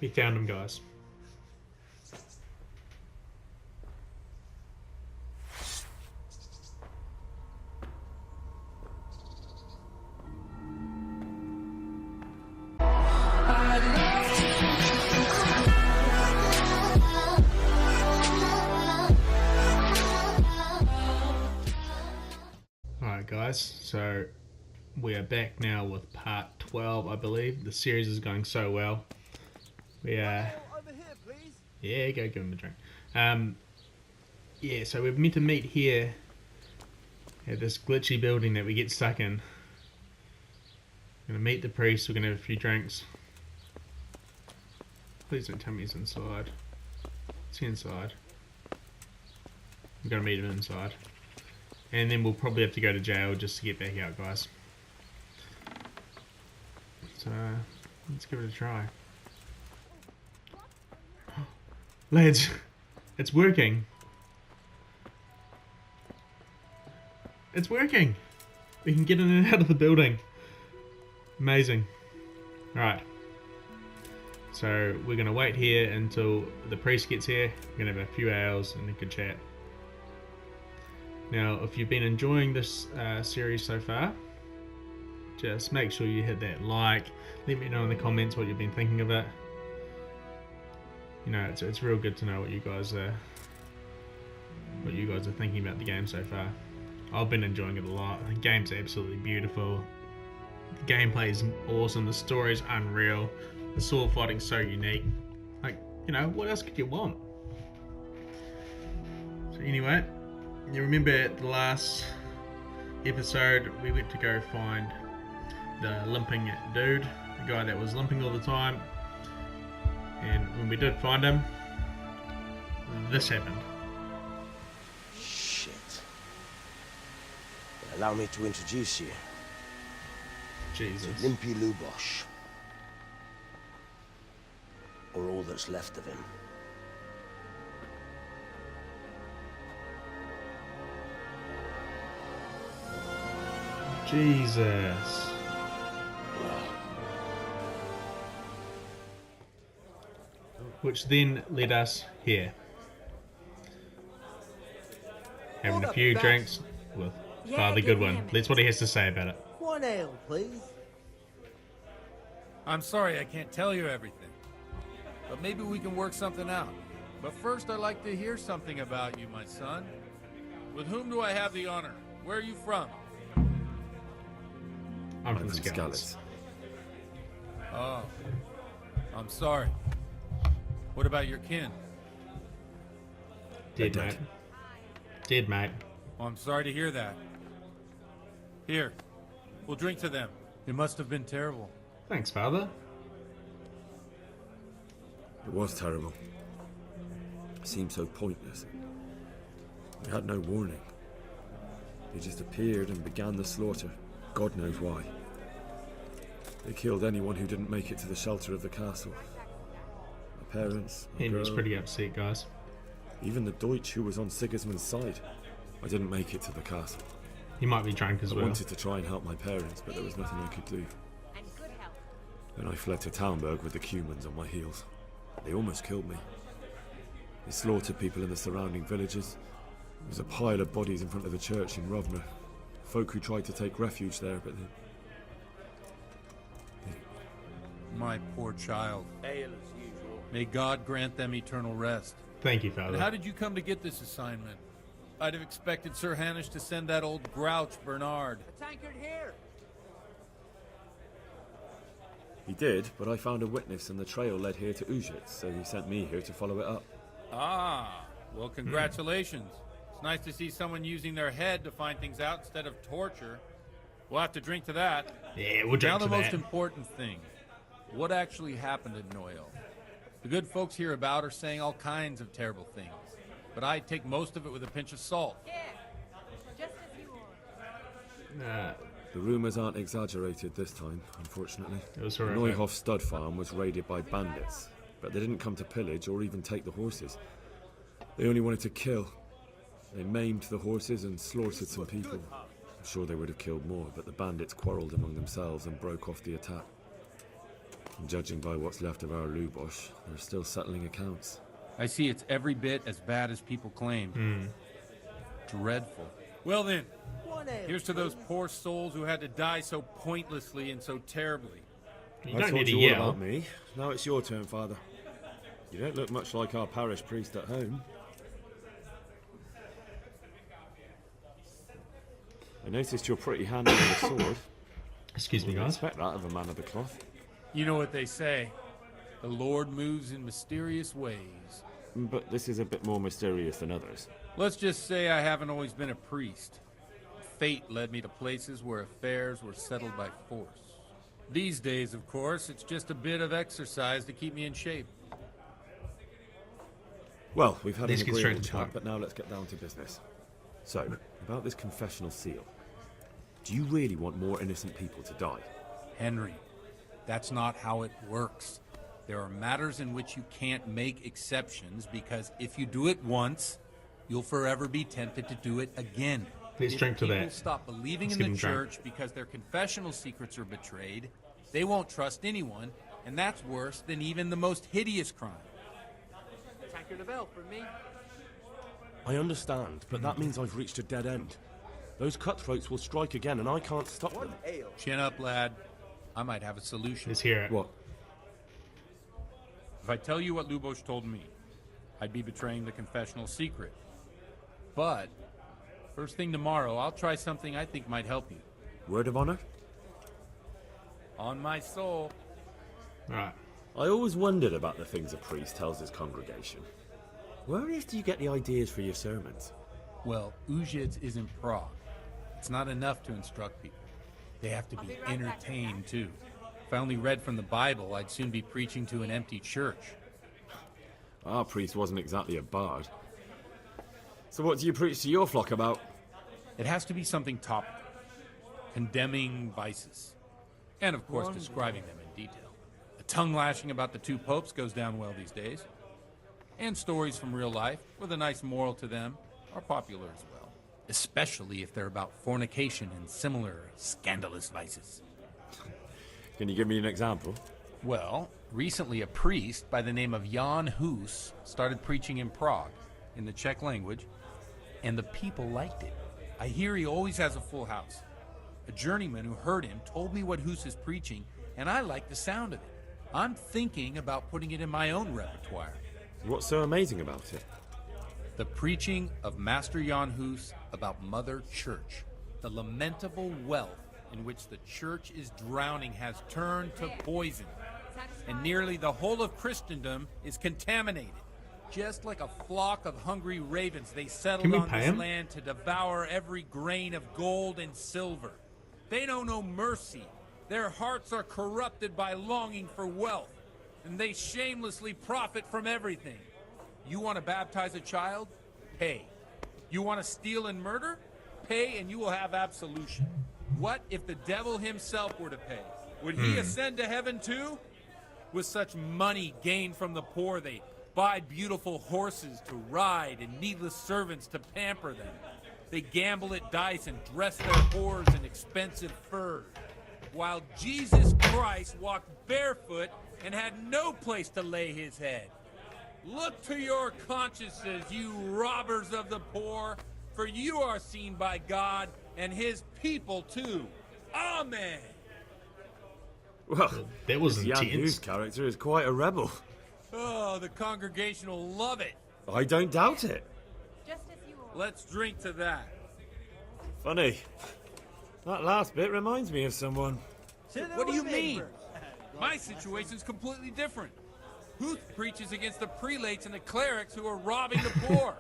We found him, guys. Alright guys, so we are back now with part 12, I believe. The series is going so well. We are... Over here, please. Yeah, go give him a drink. Yeah, so we're meant to meet here at this glitchy building that we get stuck in. We're gonna meet the priest, we're gonna have a few drinks. Please don't tell me he's inside. Is he inside? We're gonna meet him inside. And then we'll probably have to go to jail just to get back out, guys. So, let's give it a try. Lads, it's working. It's working. We can get in and out of the building. Amazing. Alright. So, we're going to wait here until the priest gets here. We're going to have a few hours and a good chat. Now, if you've been enjoying this series so far, just make sure you hit that like. Let me know in the comments what you've been thinking of it. You know, it's real good to know what you guys are thinking about the game so far. I've been enjoying it a lot. The game's absolutely beautiful. The gameplay is awesome. The story's unreal. The sword fighting's so unique. Like, you know, what else could you want? So anyway, you remember at the last episode we went to go find the limping dude, the guy that was limping all the time, and when we did find him, this happened. Shit. Allow me to introduce you Jesus. to Limpy Lubosh. Or all that's left of him. Jesus. Which then led us here. Having a few drinks with Father Goodwin. That's what he has to say about it. One ale, please. I'm sorry I can't tell you everything, but maybe we can work something out. But first I'd like to hear something about you, my son. With whom do I have the honor? Where are you from? I'm from Scouts. Oh, I'm sorry. What about your kin? Dead, mate. Dead, mate. Oh, I'm sorry to hear that. Here, we'll drink to them. It must have been terrible. Thanks, Father. It was terrible. It seemed so pointless. We had no warning. They just appeared and began the slaughter. God knows why. They killed anyone who didn't make it to the shelter of the castle. My parents, my Henry's girl, pretty upset, guys. even the Deutsch who was on Sigismund's side. I didn't make it to the castle. He might be drunk as I well. wanted to try and help my parents, but there was nothing I could do. Then I fled to Talmberg with the Cumans on my heels. They almost killed me. They slaughtered people in the surrounding villages. There was a pile of bodies in front of the church in Rovna. Folk who tried to take refuge there, but they... My poor child. May God grant them eternal rest. Thank you, And Father. how did you come to get this assignment? I'd have expected Sir Hanish to send that old grouch, Bernard. He did, but I found a witness and the trail led here to Ujit, so he sent me here to follow it up. Ah, well, congratulations. It's nice to see someone using their head to find things out instead of torture. We'll have to drink to that. Yeah, we'll drink Now to the most that. important thing. What actually happened at Noyle? The good folks hereabout are saying all kinds of terrible things, but I take most of it with a pinch of salt. The rumours aren't exaggerated this time, unfortunately. It was The horrific. Neuhoff stud farm was raided by bandits, but they didn't come to pillage or even take the horses. They only wanted to kill. They maimed the horses and slaughtered some people. I'm sure they would have killed more, but the bandits quarrelled among themselves and broke off the attack. And judging by what's left of our Lubosh, they're still settling accounts. I see it's every bit as bad as people claim. Dreadful. Well then, here's to those poor souls who had to die so pointlessly and so terribly. You I don't need told to you all yell. about me. Now it's your turn, Father. You don't look much like our parish priest at home. I noticed you're pretty handy with a sword. Excuse me, Wouldn't guys. expect that of a man of the cloth. You know what they say. The Lord moves in mysterious ways. But this is a bit more mysterious than others. Let's just say I haven't always been a priest. Fate led me to places where affairs were settled by force. These days, of course, it's just a bit of exercise to keep me in shape. Well, we've had an Let's get straight agreeable to the chat, point. but now let's get down to business. So, about this confessional seal. Do you really want more innocent people to die? Henry, that's not how it works. There are matters in which you can't make exceptions because if you do it once, you'll forever be tempted to do it again. Please drink to If people that. stop believing Let's in give the him drink. church because their confessional secrets are betrayed, they won't trust anyone, and that's worse than even the most hideous crime. Tankard of ale for me. I understand, but that means I've reached a dead end. Those cutthroats will strike again, and I can't stop them. Chin up, lad. I might have a solution. Let's hear it. What? If I tell you what Lubosh told me, I'd be betraying the confessional secret. But, first thing tomorrow, I'll try something I think might help you. Word of honor? On my soul. Right. I always wondered about the things a priest tells his congregation. Where on earth do you get the ideas for your sermons? Well, Ujic is in Prague. It's not enough to instruct people. They have to be entertained, too. If I only read from the Bible, I'd soon be preaching to an empty church. Our priest wasn't exactly a bard. So what do you preach to your flock about? It has to be something topical, condemning vices, and of course describing them in detail. A tongue lashing about the two popes goes down well these days. And stories from real life, with a nice moral to them, are popular as well. Especially if they're about fornication and similar scandalous vices. Can you give me an example? Well, recently a priest by the name of Jan Hus started preaching in Prague, in the Czech language, and the people liked it. I hear he always has a full house. A journeyman who heard him told me what Hus is preaching, and I like the sound of it. I'm thinking about putting it in my own repertoire. What's so amazing about it? The preaching of Master Jan Hus about Mother Church. The lamentable wealth in which the church is drowning has turned to poison, and nearly the whole of Christendom is contaminated. Just like a flock of hungry ravens, they Can settled we on pay this him? land to devour every grain of gold and silver. They know no mercy. Their hearts are corrupted by longing for wealth, and they shamelessly profit from everything. You want to baptize a child? Pay. You want to steal and murder? Pay and you will have absolution. What if the devil himself were to pay? Would he ascend to heaven too? With such money gained from the poor, they buy beautiful horses to ride and needless servants to pamper them. They gamble at dice and dress their whores in expensive furs. While Jesus Christ walked barefoot and had no place to lay his head. Look to your consciences, you robbers of the poor, for you are seen by God and his people too. Amen. Well, That was this Jan intense. Hus character is quite a rebel. Oh, the congregation will love it. I don't doubt it. Let's drink to that. Funny. That last bit reminds me of someone. What do you mean? My situation's completely different. Huth preaches against the prelates and the clerics who are robbing the poor.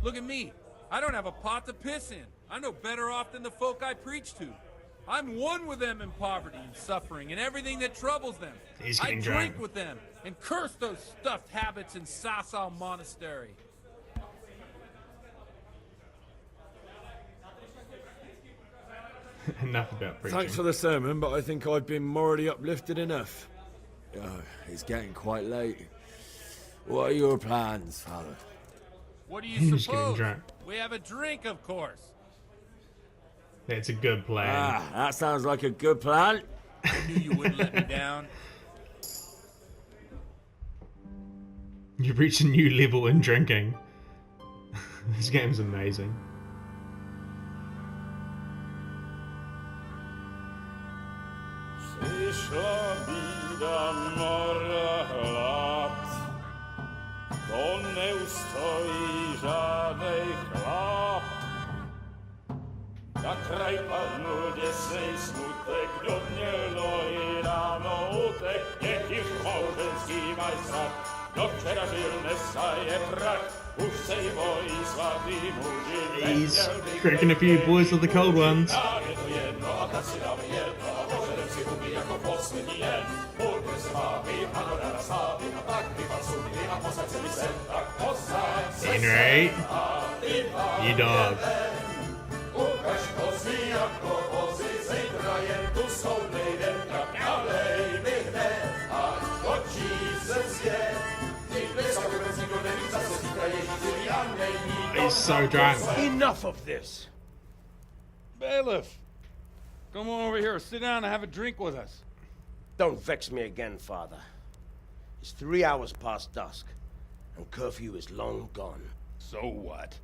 Look at me. I don't have a pot to piss in. I'm no better off than the folk I preach to. I'm one with them in poverty and suffering and everything that troubles them. He's I getting drink drunk. with them and curse those stuffed habits in Sasau Monastery. Enough about preaching. Thanks for the sermon, but I think I've been morally uplifted enough. Oh, it's getting quite late. What are your plans, Father? What do He's you getting suppose? drunk. We have a drink, of course. That's a good plan. Ah, that sounds like a good plan. I knew you wouldn't let me down. You've reached a new level in drinking. This game's amazing. Przyszła bida mora lat, to nie ustoi żadnej chlap. Na kraj panuje swej smutek, godnielo i rano utek, niech ich małżeński majstrat, do wczera żylne staje prach. He's cracking a few boys with the cold ones. Henry, you dog. He's so drunk. Enough of this. Bailiff, come on over here, sit down and have a drink with us. Don't vex me again, Father. It's 3 hours past dusk, and curfew is long gone. So what?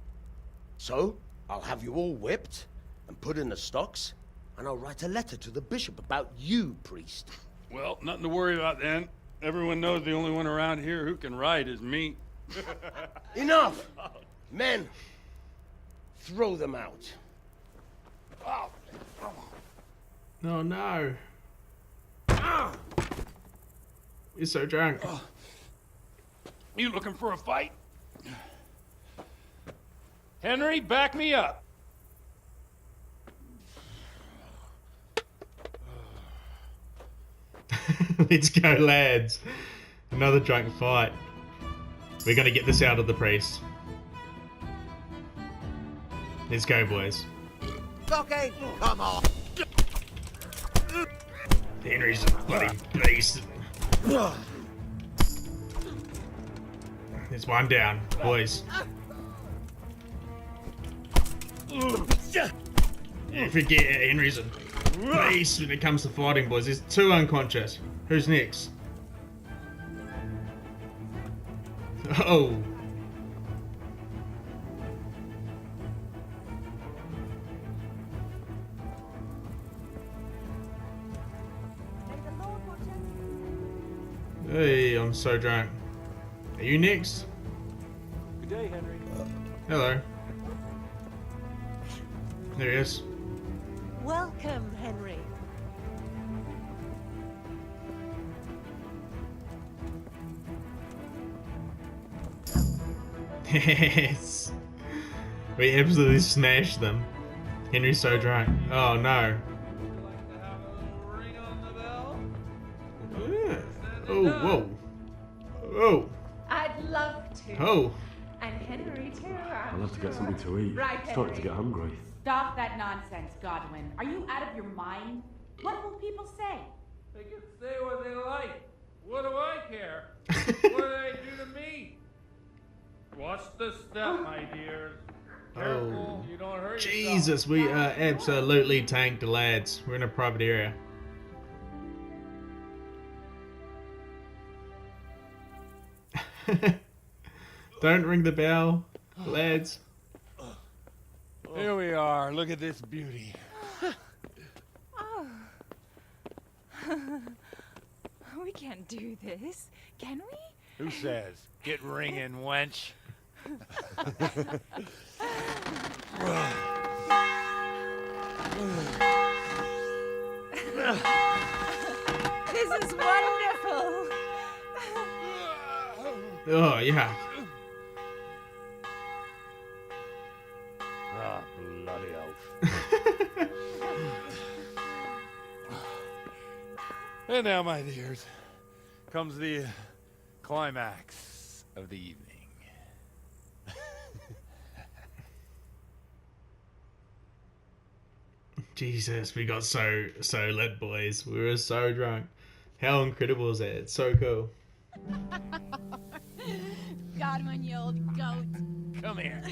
So, I'll have you all whipped and put in the stocks, and I'll write a letter to the bishop about you, priest. Well, nothing to worry about then. Everyone knows the only one around here who can ride is me. Enough! Men, throw them out. Oh no. He's so drunk. You looking for a fight? Henry, back me up. Let's go, lads. Another drunk fight. We're gonna get this out of the priest. Let's go, boys. Okay, come on. Henry's a bloody beast. There's one down, boys. You forget Henry's a beast when it comes to fighting, boys. There's 2 unconscious. Who's next? Oh. Hey, I'm so drunk. Are you next? Good day, Henry. Hello. There he is. Welcome, Henry. Yes. We absolutely smashed them. Henry's so drunk. Oh no. Yeah. Oh, whoa. Oh. I'd love to. Oh. And Henry too. I'll have to get something to eat. Right, Starting to Henry. get hungry. Stop that nonsense, Godwin. Are you out of your mind? What will people say? They can say what they like. What do I care? What do they do to me? Watch the step, my dears. Careful, you don't hurt yourself. Jesus, we are absolutely tanked, lads. We're in a private area. Don't ring the bell, lads. Here we are. Look at this beauty. We can't do this, can we? Who says? Get ringing, wench. This is wonderful. Oh, yeah. Ah, bloody oath. And now, my dears, comes the climax of the evening. Jesus, we got so lit, boys. We were so drunk. How incredible is that? It's so cool. Godwin, you old goat. Come here.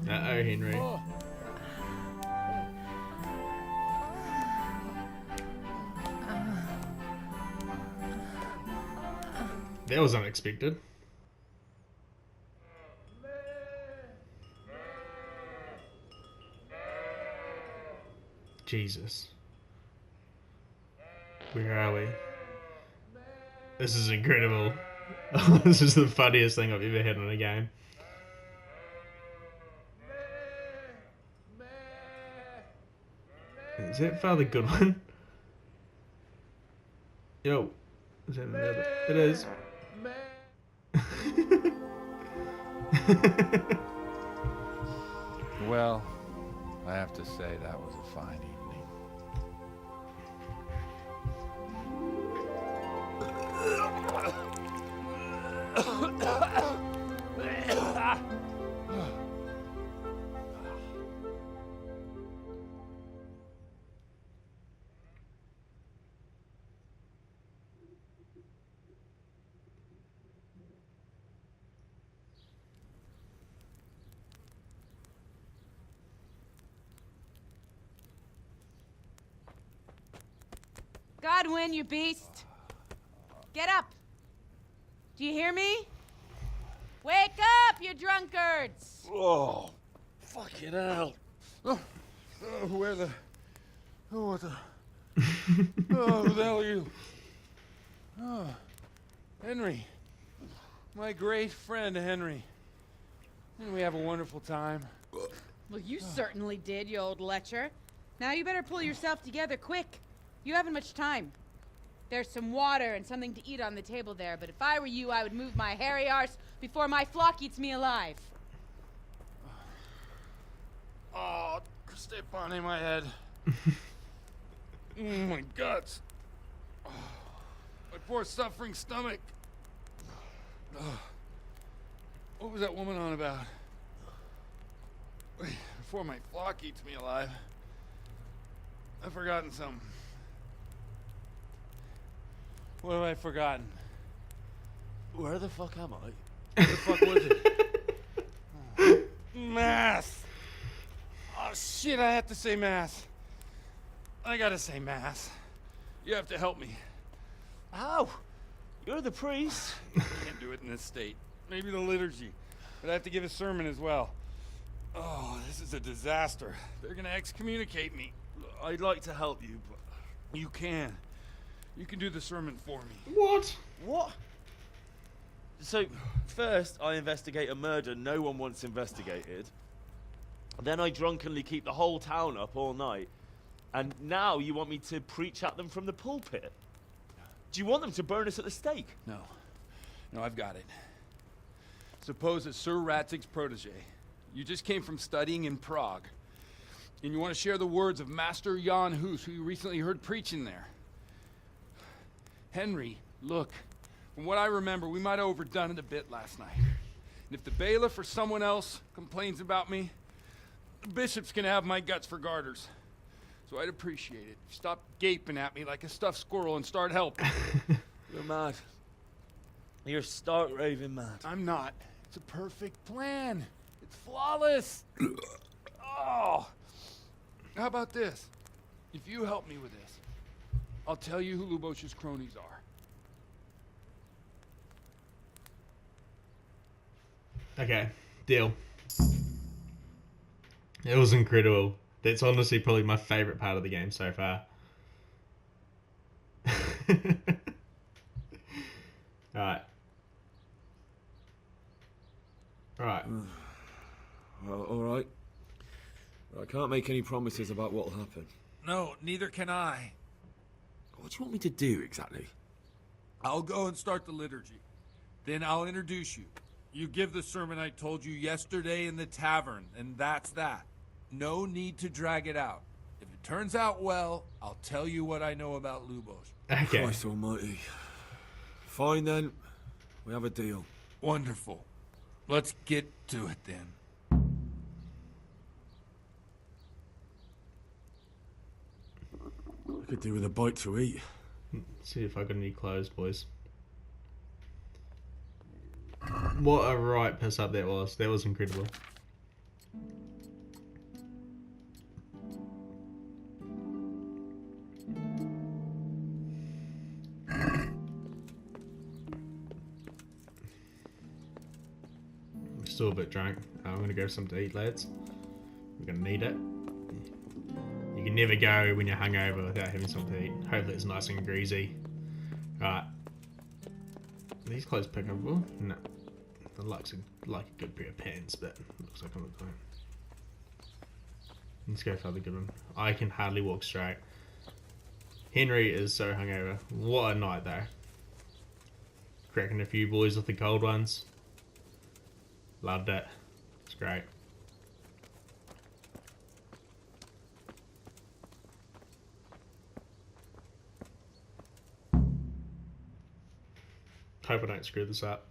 Uh-oh, Henry. That was unexpected. Jesus. Where are we? This is incredible. This is the funniest thing I've ever had in a game. Is that Father Goodwin? Yo. Is that another? It is. Well, I have to say that was a fine evening. Godwin, you beast! Get up! Do you hear me? Wake up, you drunkards! Oh, fucking hell. Where the... Oh, what the... Oh, who the hell are you? Oh, Henry. My great friend, Henry. Didn't we have a wonderful time? Well, you certainly did, you old lecher. Now you better pull yourself together quick. You haven't much time. There's some water and something to eat on the table there, but if I were you, I would move my hairy arse before my flock eats me alive. Oh, step on in my head. My guts. Oh, my poor suffering stomach. Oh, what was that woman on about? Wait, before my flock eats me alive. I've forgotten something. What have I forgotten? Where the fuck am I? What the fuck was it? Mass! Oh shit, I have to say mass. I gotta say mass. You have to help me. How? You're the priest. Can't do it in this state. Maybe the liturgy. But I have to give a sermon as well. Oh, this is a disaster. They're gonna excommunicate me. I'd like to help you, but... You can. You can do the sermon for me. What? What? So, first I investigate a murder no one wants investigated. Then I drunkenly keep the whole town up all night. And now you want me to preach at them from the pulpit? Do you want them to burn us at the stake? No. No, I've got it. Suppose that Sir Ratzig's protege. You just came from studying in Prague. And you want to share the words of Master Jan Hus, who you recently heard preaching there. Henry, look, from what I remember, we might have overdone it a bit last night. And if the bailiff or someone else complains about me, the bishop's gonna have my guts for garters. So I'd appreciate it. Stop gaping at me like a stuffed squirrel and start helping. You're mad. You're stark raving mad. I'm not. It's a perfect plan. It's flawless. Oh. How about this? If you help me with this, I'll tell you who Lubosh's cronies are. Okay, deal. It was incredible. That's honestly probably my favourite part of the game so far. Alright. Alright. Well, alright. I can't make any promises about what'll happen. No, neither can I. What do you want me to do exactly? I'll go and start the liturgy. Then I'll introduce you. You give the sermon I told you yesterday in the tavern, and that's that. No need to drag it out. If it turns out well, I'll tell you what I know about Lubosh. Okay. Christ almighty. Fine then. We have a deal. Wonderful. Let's get to it then. I could do with a bite to eat. See if I got any clothes, boys. What a right piss up that was. That was incredible. still a bit drunk. I'm gonna go something to eat, lads. We're gonna need it. You can never go when you're hungover without having something to eat. Hopefully it's nice and greasy. Right. Are these clothes pickable? No. It looks like a good pair of pants, but it looks like I'm not doing. Let's go for the good one. I can hardly walk straight. Henry is so hungover. What a night though. Cracking a few boys with the cold ones. Loved it. It's great. Hope I don't screw this up.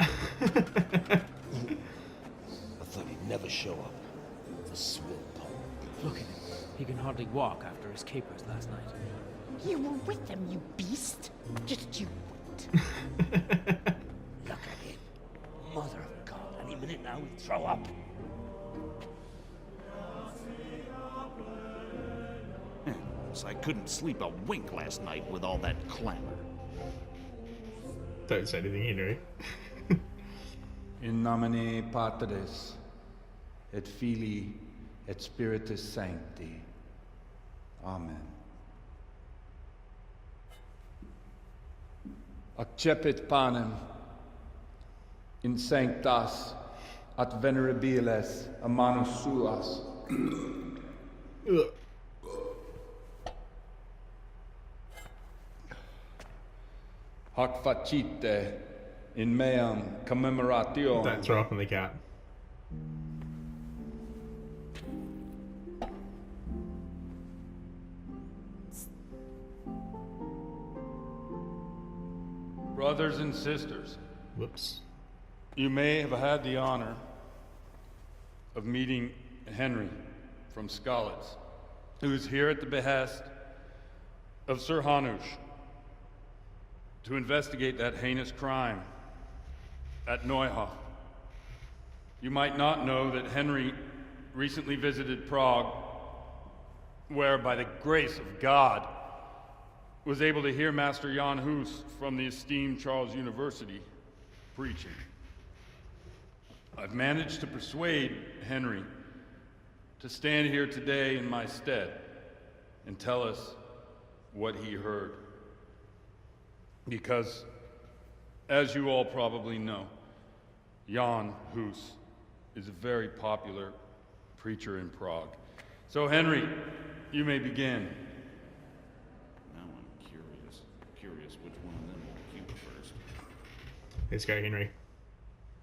I thought he'd never show up. The swill pole. Look at him. He can hardly walk after his capers last night. You were with them, you beast. Just you wait. Look at him. Mother of God, any minute now he'll throw up. So I couldn't sleep a wink last night with all that clamor. Don't say anything, Henry. In nomine Patris, et Filii, et Spiritus Sancti. Amen. Accepit panem in sanctas at venerabiles a manus suas. Hoc facite in meam commemoratio. Don't throw up on the cat. Brothers and sisters, Whoops. you may have had the honor of meeting Henry from Skalitz, who is here at the behest of Sir Hanush to investigate that heinous crime at Neuhof. You might not know that Henry recently visited Prague, where, by the grace of God, was able to hear Master Jan Hus from the esteemed Charles University preaching. I've managed to persuade Henry to stand here today in my stead and tell us what he heard. Because, as you all probably know, Jan Hus is a very popular preacher in Prague. So, Henry, you may begin. Now I'm curious which one of them will cue first. Let's go, Henry.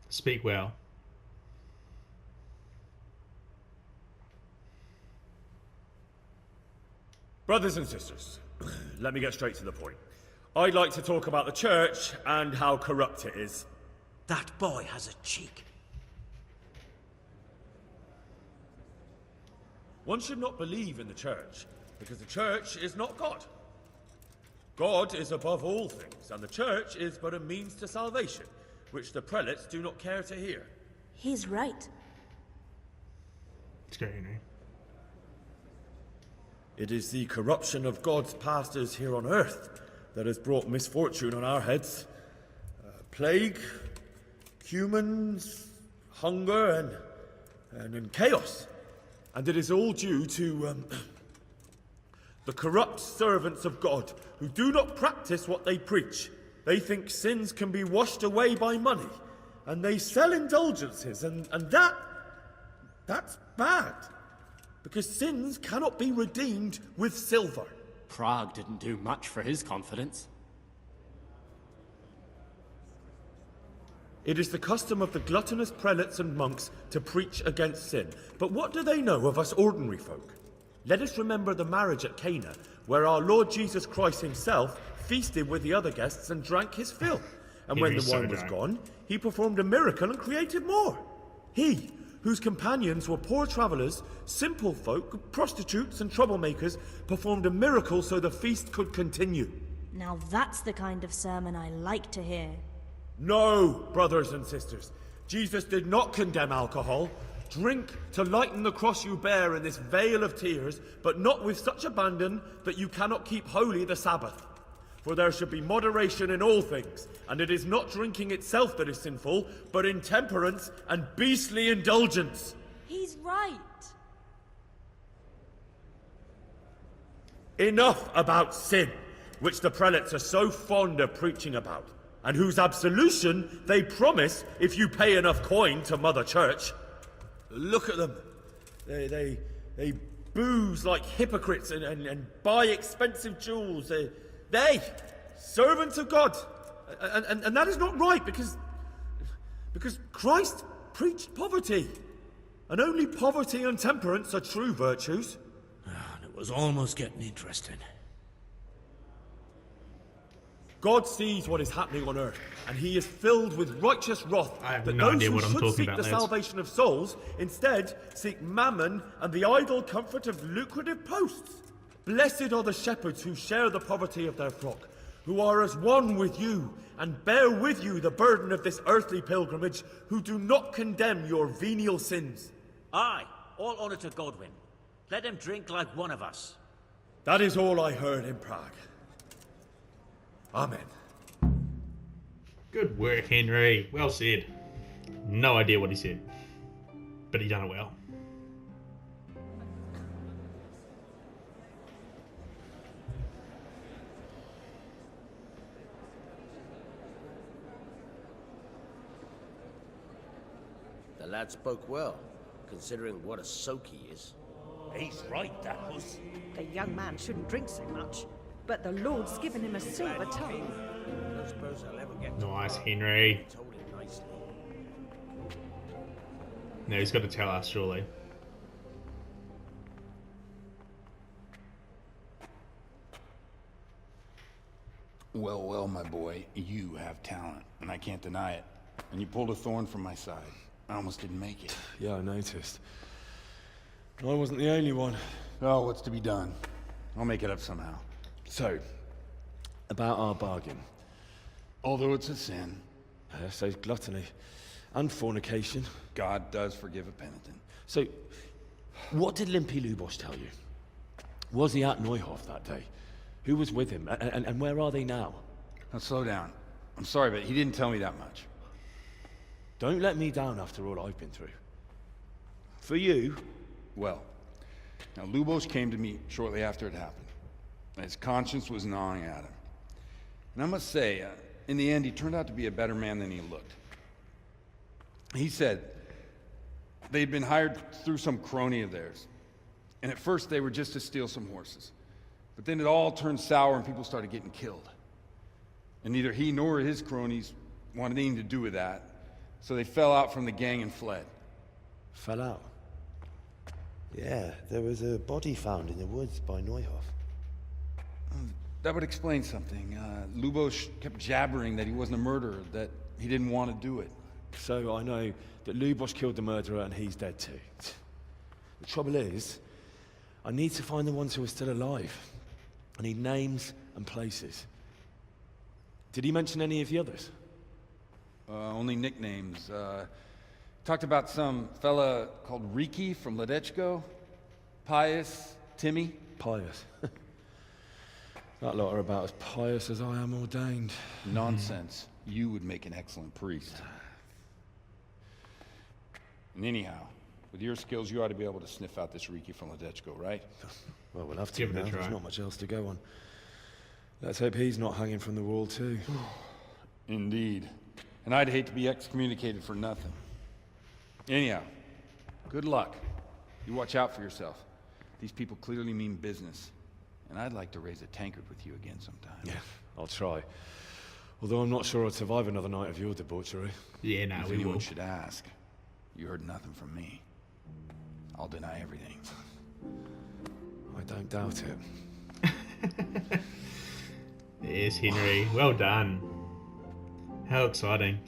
Speak well. Brothers and sisters, let me get straight to the point. I'd like to talk about the church and how corrupt it is. That boy has a cheek. One should not believe in the church, because the church is not God. God is above all things, and the church is but a means to salvation, which the prelates do not care to hear. He's right. Let's go, Henry. It is the corruption of God's pastors here on earth that has brought misfortune on our heads. Plague, humans, hunger, and chaos. And it is all due to the corrupt servants of God who do not practice what they preach. They think sins can be washed away by money, and they sell indulgences, and that's bad. Because sins cannot be redeemed with silver. Prague didn't do much for his confidence. It is the custom of the gluttonous prelates and monks to preach against sin. But what do they know of us ordinary folk? Let us remember the marriage at Cana, where our Lord Jesus Christ himself feasted with the other guests and drank his fill. And when the wine was gone, he performed a miracle and created more. He, whose companions were poor travellers, simple folk, prostitutes and troublemakers, performed a miracle so the feast could continue. Now that's the kind of sermon I like to hear. No, brothers and sisters. Jesus did not condemn alcohol, Drink to lighten the cross you bear in this vale of tears, but not with such abandon that you cannot keep holy the Sabbath. For there should be moderation in all things, and it is not drinking itself that is sinful, but intemperance and beastly indulgence. He's right. Enough about sin, which the prelates are so fond of preaching about, and whose absolution they promise if you pay enough coin to Mother Church. Look at them. They booze like hypocrites and buy expensive jewels. They servants of God. And that is not right, because Christ preached poverty. And only poverty and temperance are true virtues. It was almost getting interesting. God sees what is happening on earth, and he is filled with righteous wrath. I have that no those idea who what I'm should talking seek about, the lads. salvation of souls instead seek mammon and the idle comfort of lucrative posts. Blessed are the shepherds who share the poverty of their flock, who are as one with you and bear with you the burden of this earthly pilgrimage, who do not condemn your venial sins. Aye, all honour to Godwin. Let him drink like one of us. That is all I heard in Prague. Amen. Good work, Henry. Well said. No idea what he said, but he done it well. The lad spoke well, considering what a soak he is. He's right, that huss. The young man shouldn't drink so much, but the Lord's given him a silver tongue. I don't suppose I'll ever get Nice, Henry. told him nicely. No, he's got to tell us, surely. Well, well, my boy, you have talent, and I can't deny it. And you pulled a thorn from my side. I almost didn't make it. Yeah, I noticed. I wasn't the only one. Oh, what's to be done? I'll make it up somehow. So, about our bargain. Although it's a sin. So gluttony and fornication. God does forgive a penitent. So, what did Limpy Lubosh tell you? Was he at Neuhof that day? Who was with him? And where are they now? Now slow down. I'm sorry, but he didn't tell me that much. Don't let me down after all I've been through. For you... Well, now Lubosh came to me shortly after it happened. His conscience was gnawing at him. And I must say, in the end, he turned out to be a better man than he looked. He said they'd been hired through some crony of theirs. And at first they were just to steal some horses. But then it all turned sour and people started getting killed. And neither he nor his cronies wanted anything to do with that. So they fell out from the gang and fled. Fell out? Yeah, there was a body found in the woods by Neuhof. That would explain something. Lubosh kept jabbering that he wasn't a murderer, that he didn't want to do it. So I know that Lubosh killed the murderer and he's dead too. The trouble is, I need to find the ones who are still alive. I need names and places. Did he mention any of the others? Only nicknames. Talked about some fella called Riki from Ledechko, Pius, Timmy. Pius. That lot are about as pious as I am ordained. Nonsense. You would make an excellent priest. And anyhow, with your skills, you ought to be able to sniff out this Riki from Ledechko, right? Well, we'll have to Give it a now. try. There's not much else to go on. Let's hope he's not hanging from the wall too. Indeed. And I'd hate to be excommunicated for nothing. Anyhow, good luck. You watch out for yourself. These people clearly mean business. And I'd like to raise a tankard with you again sometime. Yeah, I'll try. Although I'm not sure I'd survive another night of your debauchery. Yeah, no, If we anyone will. should ask, you heard nothing from me. I'll deny everything. I don't doubt it. Yes, Henry. Well done. How exciting.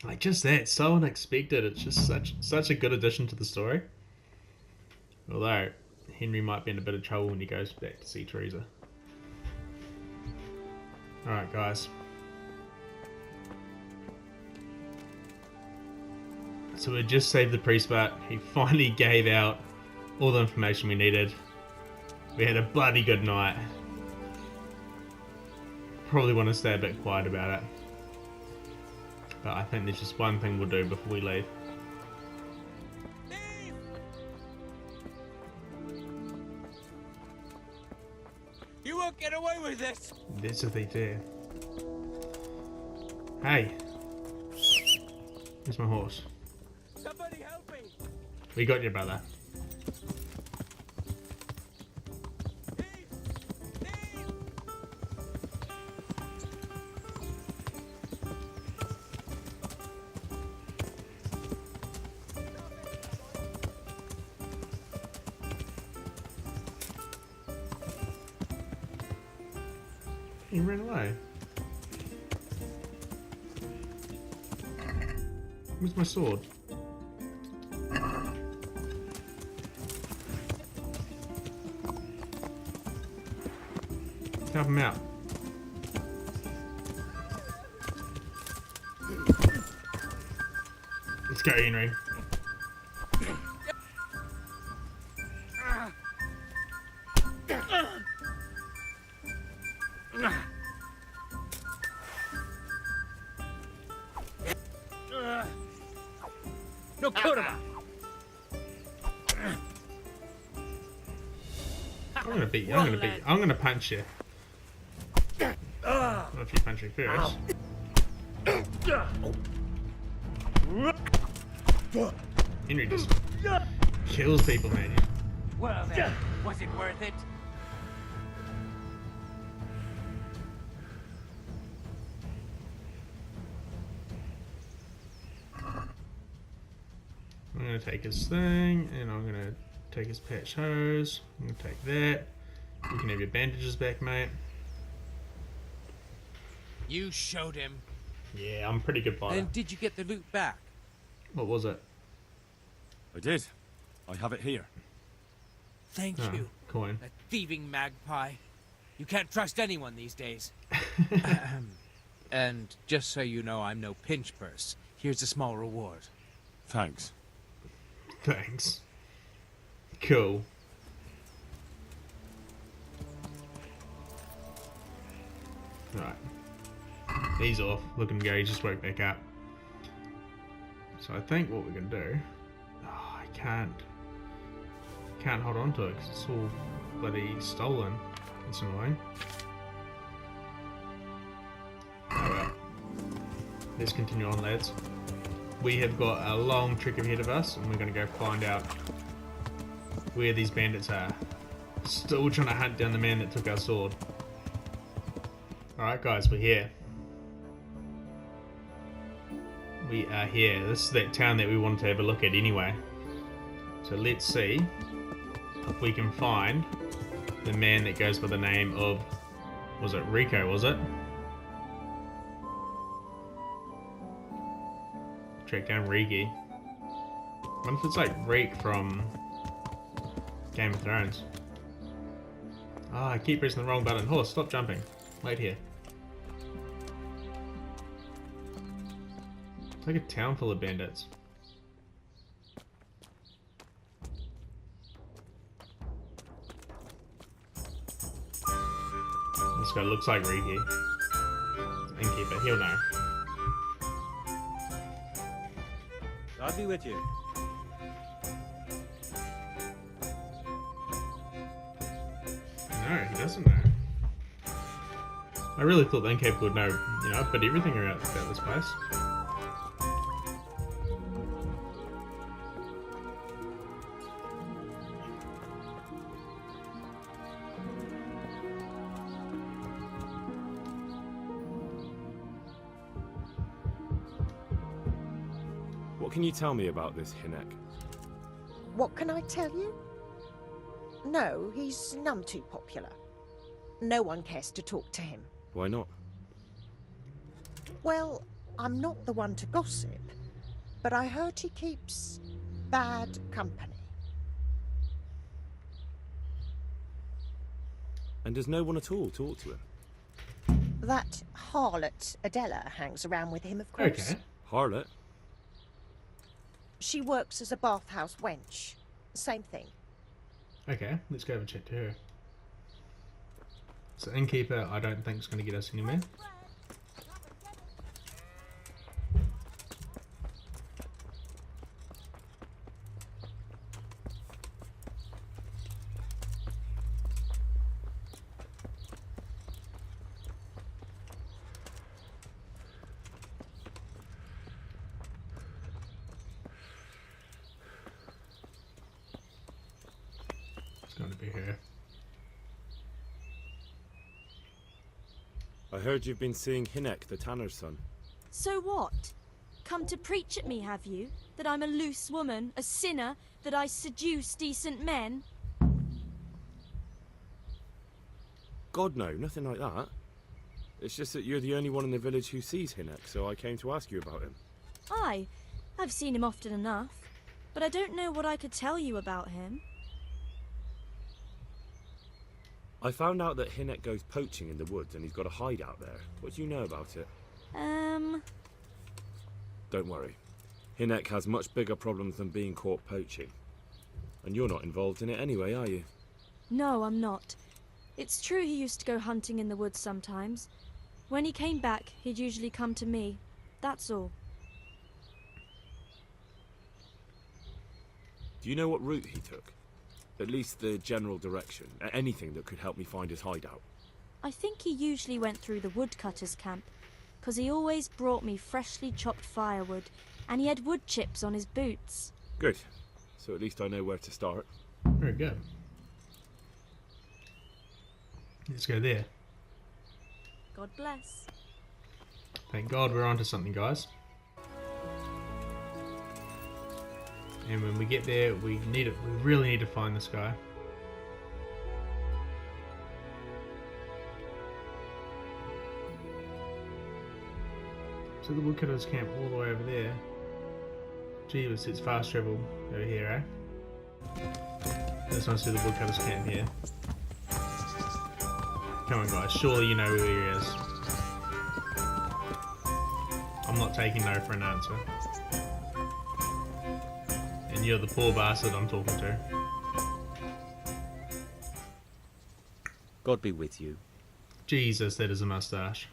Like, just that, so unexpected. It's just such a good addition to the story. Although, Henry might be in a bit of trouble when he goes back to see Teresa. Alright, guys. so we just saved the priest, but he finally gave out all the information we needed. We had a bloody good night. Probably want to stay a bit quiet about it. But I think there's just one thing we'll do before we leave. You won't get away with this! There's a thief there. Hey! Where's my horse? Somebody help me! We got you, brother. He ran away. Where's my sword? Help him out. Let's go, Henry. No kurwa! I'm gonna punch you. Not if you punch me first. Henry just kills people, man. Well then, was it worth it? I'm gonna take his thing, and I'm gonna take his patch hose. I'm gonna take that. You can have your bandages back, mate. You showed him. Yeah, I'm pretty good fighter. And did you get the loot back? What was it? I did. I have it here. Thank Oh, you. coin. That thieving magpie. You can't trust anyone these days. And just so you know, I'm no pinch purse. Here's a small reward. Thanks. Thanks. Cool. Right. He's off. Looking to go. He just woke back up. So I think what we're going to do... Oh, I can't hold on to it because it's all bloody stolen. It's annoying. Oh well. Let's continue on, lads. We have got a long trek ahead of us, and we're going to go find out where these bandits are. Still trying to hunt down the man that took our sword. Alright guys, we're here. We are here. This is that town that we wanted to have a look at anyway. So let's see if we can find the man that goes by the name of... Was it Rico, was it? Track down Rigi. What if it's like Reek from Game of Thrones? Ah, I keep pressing the wrong button. Horse, stop jumping. Wait here. It's like a town full of bandits. This guy looks like Rigi. Innkeeper, he'll know. I'll be with you. No, he doesn't know. I really thought the innkeeper would know, you know, but everything about this place. What can you tell me about this Hinek? What can I tell you? No, he's none too popular. No one cares to talk to him. Why not? Well, I'm not the one to gossip, but I heard he keeps bad company. And does no one at all talk to him? That harlot Adela hangs around with him, of course. Harlot? She works as a bathhouse wench. Same thing. Okay, let's go have a chat to her. So innkeeper, I don't think is going to get us anywhere. It's going to be her. I heard you've been seeing Hinek, the tanner's son. So what? Come to preach at me, have you? That I'm a loose woman, a sinner, that I seduce decent men? God, no, nothing like that. It's just that you're the only one in the village who sees Hinek, so I came to ask you about him. Aye, I've seen him often enough, but I don't know what I could tell you about him. I found out that Hinek goes poaching in the woods and he's got a hideout there. What do you know about it? Don't worry. Hinek has much bigger problems than being caught poaching. And you're not involved in it anyway, are you? No, I'm not. It's true he used to go hunting in the woods sometimes. When he came back, he'd usually come to me. That's all. Do you know what route he took? At least the general direction. Anything that could help me find his hideout. I think he usually went through the woodcutter's camp, 'cause he always brought me freshly chopped firewood, and he had wood chips on his boots. Good. So at least I know where to start. Very good. Let's go there. God bless. Thank God we're onto something, guys. And when we get there, we really need to find this guy. So the woodcutters camp all the way over there. Jeebus, it's fast travel over here, eh? Let's not see the woodcutters camp here. Come on, guys, surely you know who he is. I'm not taking no for an answer. And you're the poor bastard I'm talking to. God be with you. Jesus, that is a mustache.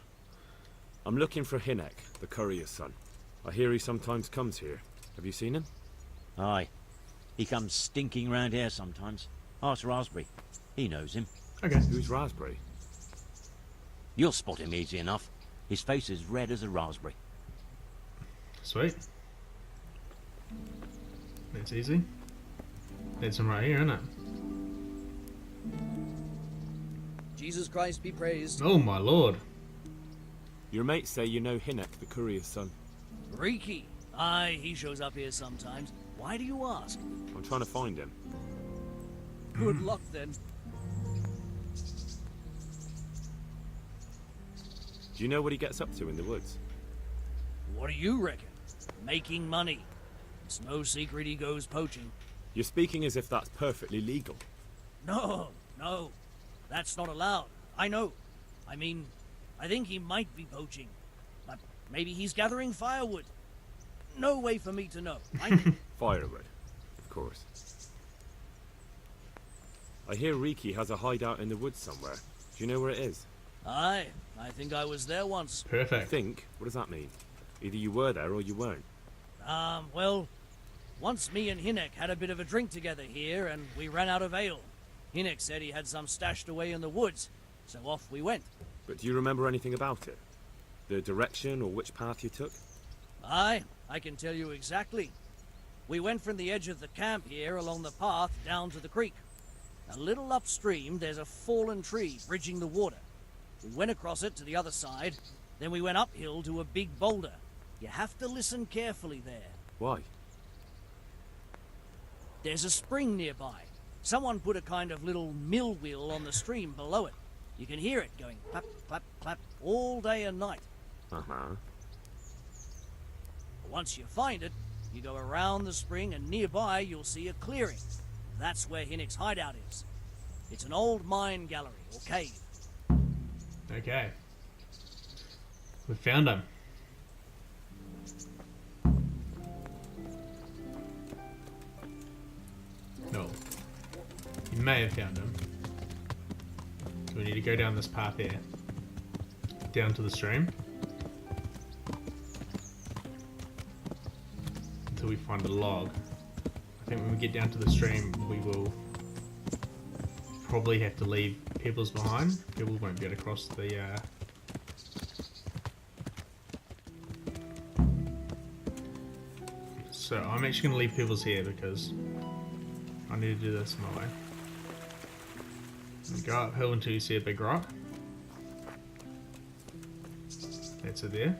I'm looking for Hinek, the courier's son. I hear he sometimes comes here. Have you seen him? Aye. He comes stinking round here sometimes. Ask Raspberry. He knows him. Okay. Who's Raspberry? You'll spot him easy enough. His face is red as a raspberry. Sweet. That's easy. That's him right here, isn't it? Jesus Christ be praised. Oh my lord. Your mates say you know Hinek, the courier's son. Riki. Aye, he shows up here sometimes. Why do you ask? I'm trying to find him. Good luck then. Do you know what he gets up to in the woods? What do you reckon? Making money. It's no secret he goes poaching. You're speaking as if that's perfectly legal. No, no. That's not allowed. I know. I mean, I think he might be poaching. But maybe he's gathering firewood. No way for me to know. Firewood, of course. I hear Riki has a hideout in the woods somewhere. Do you know where it is? Aye, I think I was there once. Perfect. Think? What does that mean? Either you were there or you weren't. Well, once me and Hinek had a bit of a drink together here, and we ran out of ale. Hinek said he had some stashed away in the woods, so off we went. But do you remember anything about it? The direction or which path you took? Aye, I can tell you exactly. We went from the edge of the camp here along the path down to the creek. A little upstream, there's a fallen tree bridging the water. We went across it to the other side, then we went uphill to a big boulder. You have to listen carefully there. Why? There's a spring nearby. Someone put a kind of little mill wheel on the stream below it. You can hear it going clap, clap, clap all day and night. Uh-huh. Once you find it, you go around the spring and nearby you'll see a clearing. That's where Hinek's hideout is. It's an old mine gallery or cave. Okay. We found him. may have found him. We need to go down this path here. Down to the stream. Until we find a log. I think when we get down to the stream, we will probably have to leave pebbles behind. People won't be able to cross the So I'm actually going to leave pebbles here because I need to do this my way. Go uphill until you see a big rock. That's it there.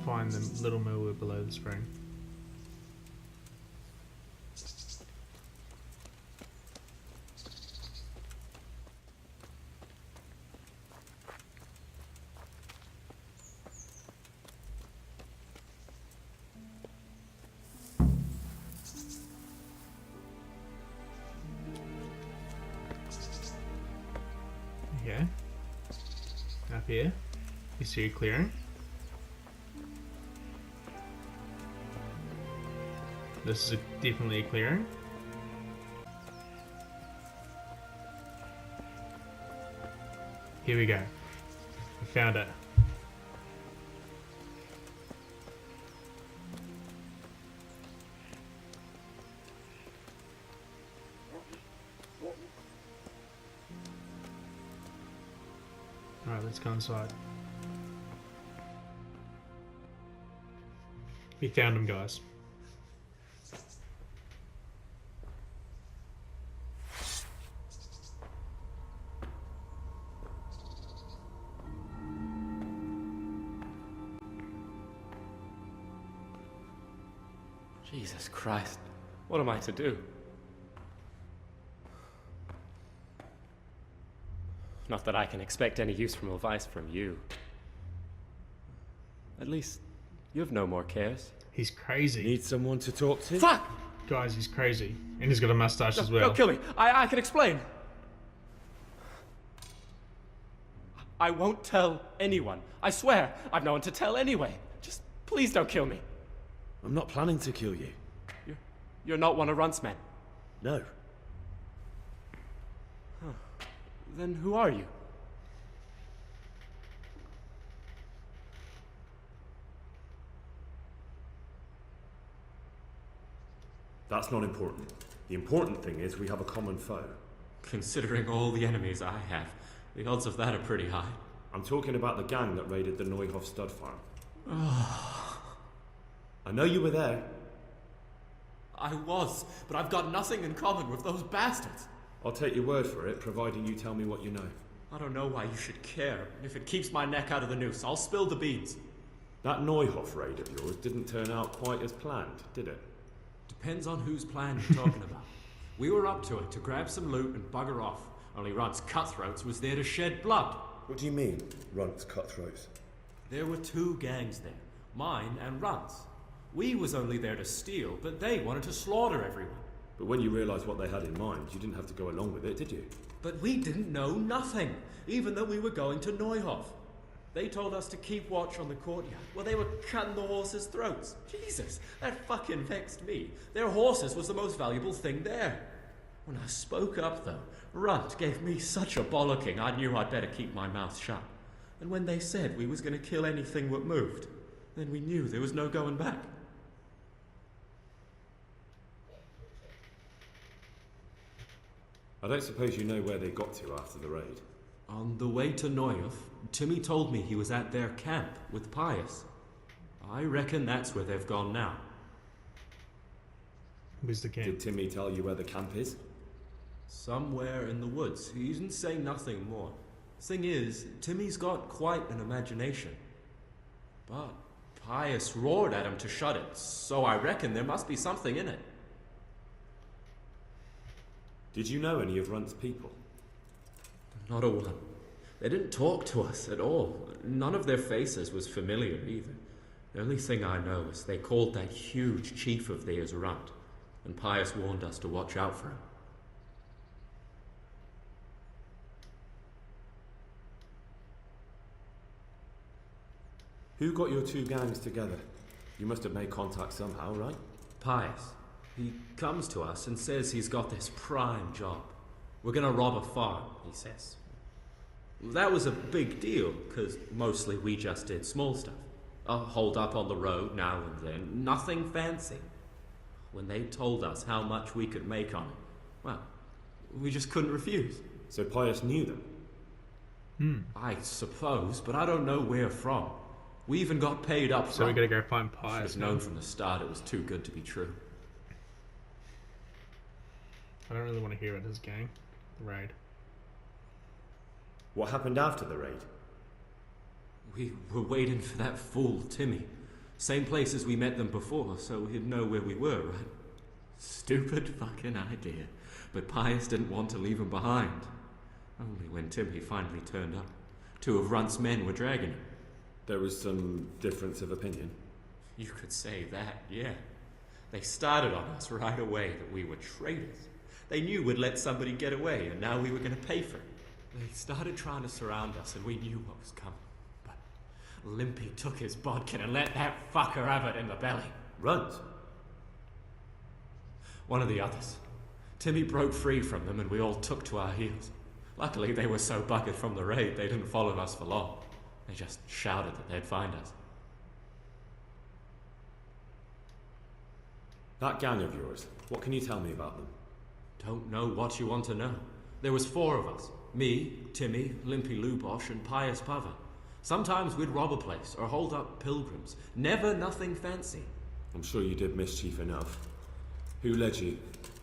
Find the little mill below the spring. Okay. Up here, you see a clearing. This is definitely a clearing. Here we go. We found it. Alright, let's go inside. We found him, guys. Jesus Christ, what am I to do? Not that I can expect any useful advice from you. At least, you have no more cares. He's crazy. Need someone to talk to? Fuck! Guys, he's crazy. And he's got a mustache as well. Don't kill me. I can explain. I won't tell anyone. I swear, I've no one to tell anyway. Just please don't kill me. I'm not planning to kill you. You're not one of Runt's men? No. Huh. Then who are you? That's not important. The important thing is we have a common foe. Considering all the enemies I have, the odds of that are pretty high. I'm talking about the gang that raided the Neuhof stud farm. I know you were there. I was, but I've got nothing in common with those bastards. I'll take your word for it, providing you tell me what you know. I don't know why you should care. If it keeps my neck out of the noose, I'll spill the beans. That Neuhof raid of yours didn't turn out quite as planned, did it? Depends on whose plan you're talking about. We were up to it to grab some loot and bugger off. Only Runt's cutthroats was there to shed blood. What do you mean, Runt's cutthroats? There were two gangs there, mine and Runt's. We was only there to steal, but they wanted to slaughter everyone. But when you realised what they had in mind, you didn't have to go along with it, did you? But we didn't know nothing, even though we were going to Neuhof. They told us to keep watch on the courtyard, while they were cutting the horses' throats. Jesus, that fucking vexed me. Their horses was the most valuable thing there. When I spoke up, though, Runt gave me such a bollocking I knew I'd better keep my mouth shut. And when they said we was going to kill anything that moved, then we knew there was no going back. I don't suppose you know where they got to after the raid? On the way to Neuhof, Timmy told me he was at their camp with Pius. I reckon that's where they've gone now. Where's the camp? Did Timmy tell you where the camp is? Somewhere in the woods. He didn't say nothing more. Thing is, Timmy's got quite an imagination. But Pius roared at him to shut it, so I reckon there must be something in it. Did you know any of Runt's people? Not a one. They didn't talk to us at all. None of their faces was familiar either. The only thing I know is they called that huge chief of theirs Runt, and Pius warned us to watch out for him. Who got your two gangs together? You must have made contact somehow, right? Pius. He comes to us and says he's got this prime job. We're gonna rob a farm, he says. That was a big deal, because mostly we just did small stuff. A hold up on the road now and then, nothing fancy. When they told us how much we could make on it, well, we just couldn't refuse. So Pius knew them? I suppose, but I don't know where from. We even got paid up front. So we gotta go find Pius. Should have known from the start it was too good to be true. I don't really want to hear it, this gang. The raid. What happened after the raid? We were waiting for that fool, Timmy. Same place as we met them before, so he'd know where we were, right? Stupid fucking idea. But Pius didn't want to leave him behind. Only when Timmy finally turned up. 2 of Runt's men were dragging him. There was some difference of opinion? You could say that, yeah. They started on us right away that we were traitors. They knew we'd let somebody get away, and now we were going to pay for it. They started trying to surround us, and we knew what was coming. But Limpy took his bodkin and let that fucker have it in the belly. Runt? One of the others. Timmy broke free from them, and we all took to our heels. Luckily, they were so buggered from the raid, they didn't follow us for long. They just shouted that they'd find us. That gang of yours, what can you tell me about them? Don't know what you want to know. There was 4 of us. Me, Timmy, Limpy Lubosh, and Pius Pava. Sometimes we'd rob a place or hold up pilgrims. Never nothing fancy. I'm sure you did mischief enough. Who led you?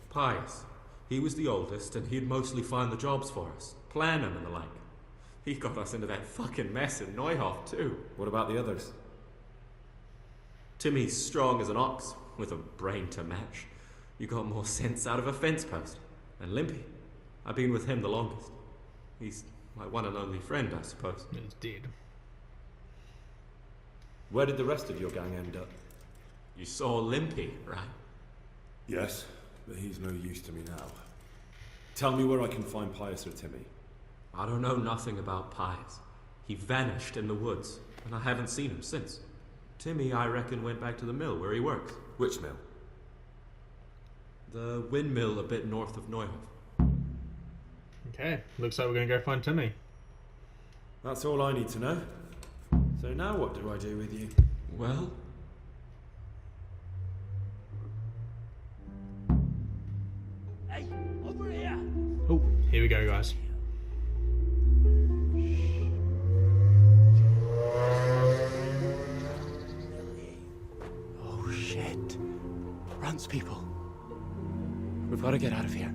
Pius. He was the oldest, and he'd mostly find the jobs for us. Plan them and the like. He got us into that fucking mess in Neuhof, too. What about the others? Timmy's strong as an ox, with a brain to match. You got more sense out of a fence post. And Limpy. I've been with him the longest. He's my one and only friend, I suppose. He's dead. Where did the rest of your gang end up? You saw Limpy, right? Yes, but he's no use to me now. Tell me where I can find Pius or Timmy. I don't know nothing about Pius. He vanished in the woods, and I haven't seen him since. Timmy, I reckon, went back to the mill where he works. Which mill? The windmill a bit north of Neuhof. Okay, looks like we're gonna go find Timmy. That's all I need to know. So now what do I do with you? Well... Hey, over here! Oh, here we go, guys. Oh shit. Runs people. We've got to get out of here.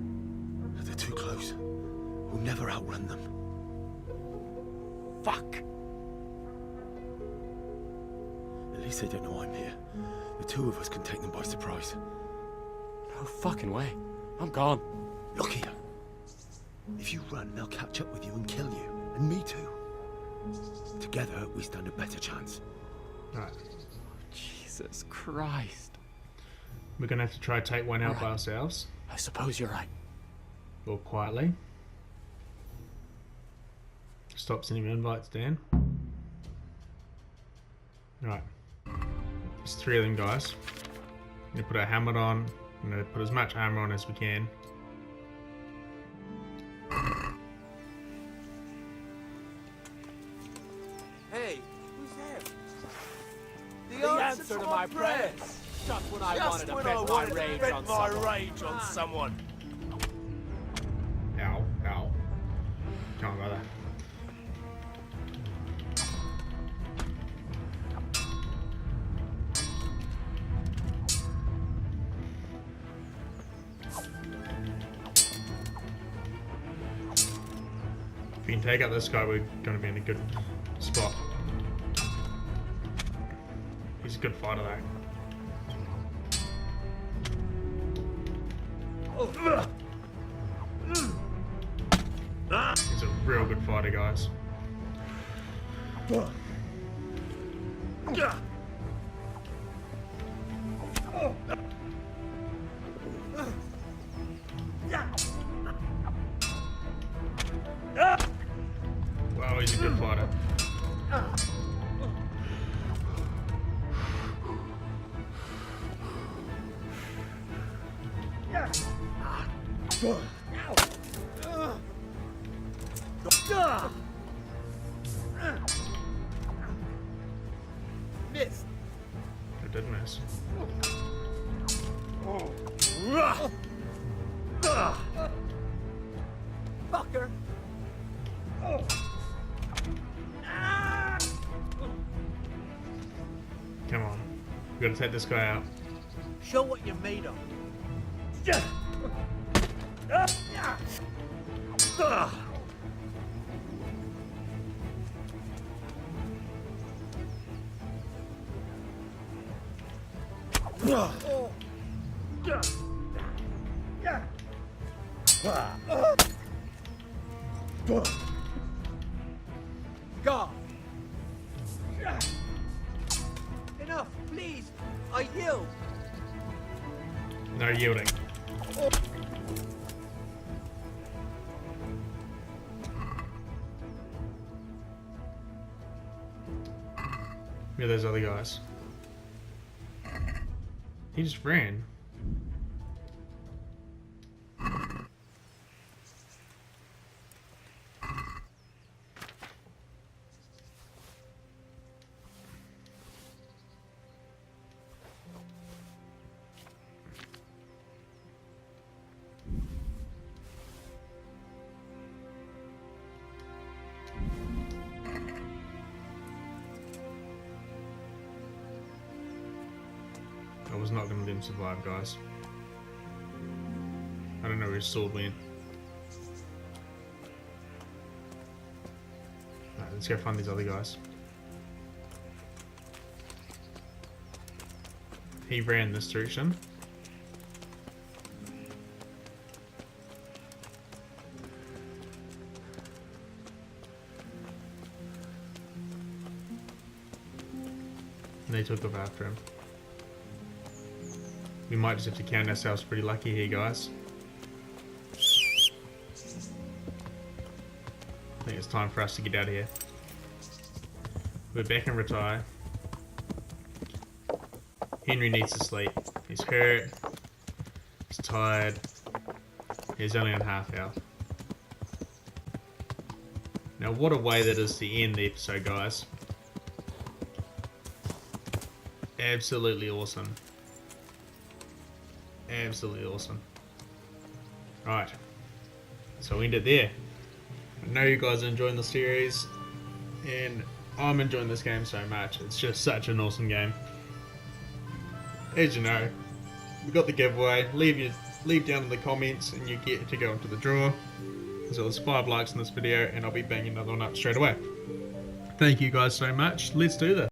They're too close. We'll never outrun them. Fuck! At least they don't know I'm here. The 2 of us can take them by surprise. No fucking way. I'm gone. Look here. If you run, they'll catch up with you and kill you. And me too. Together, we stand a better chance. Alright. Jesus Christ. We're gonna have to try to take one out by ourselves. I suppose you're right. Or quietly. Stop sending invites, Dan. Right. There's 3 of them guys. I'm gonna put our helmet on. I'm gonna put as much armor on as we can. Hey, who's there? The answer to my prayers. Just when I wanted to vent my rage on someone. Ow, ow. Can't about that. If we can take out this guy, we're going to be in a good spot. He's a good fighter though. He's a real good fighter, guys. Wow, he's a good fighter. Missed. It did miss. Fucker. Come on. We gotta take this guy out. Show what you're made of. God. Enough, please. I yield. No yielding. Where are those other guys? He just ran. I was not going to let him survive, guys. I don't know where his sword went. Alright, let's go find these other guys. He ran this direction. And they took off after him. We might just have to count ourselves pretty lucky here, guys. I think it's time for us to get out of here. We're back and retire. Henry needs to sleep. He's hurt. He's tired. He's only on half health. Now what a way that is to end the episode, guys. Absolutely awesome. Absolutely awesome. Right, so we end it there. I know you guys are enjoying the series, and I'm enjoying this game so much. It's just such an awesome game. As you know, we got the giveaway. Leave down in the comments, and you get to go into the draw. So there's 5 likes in this video, and I'll be banging another one up straight away. Thank you guys so much. Let's do this.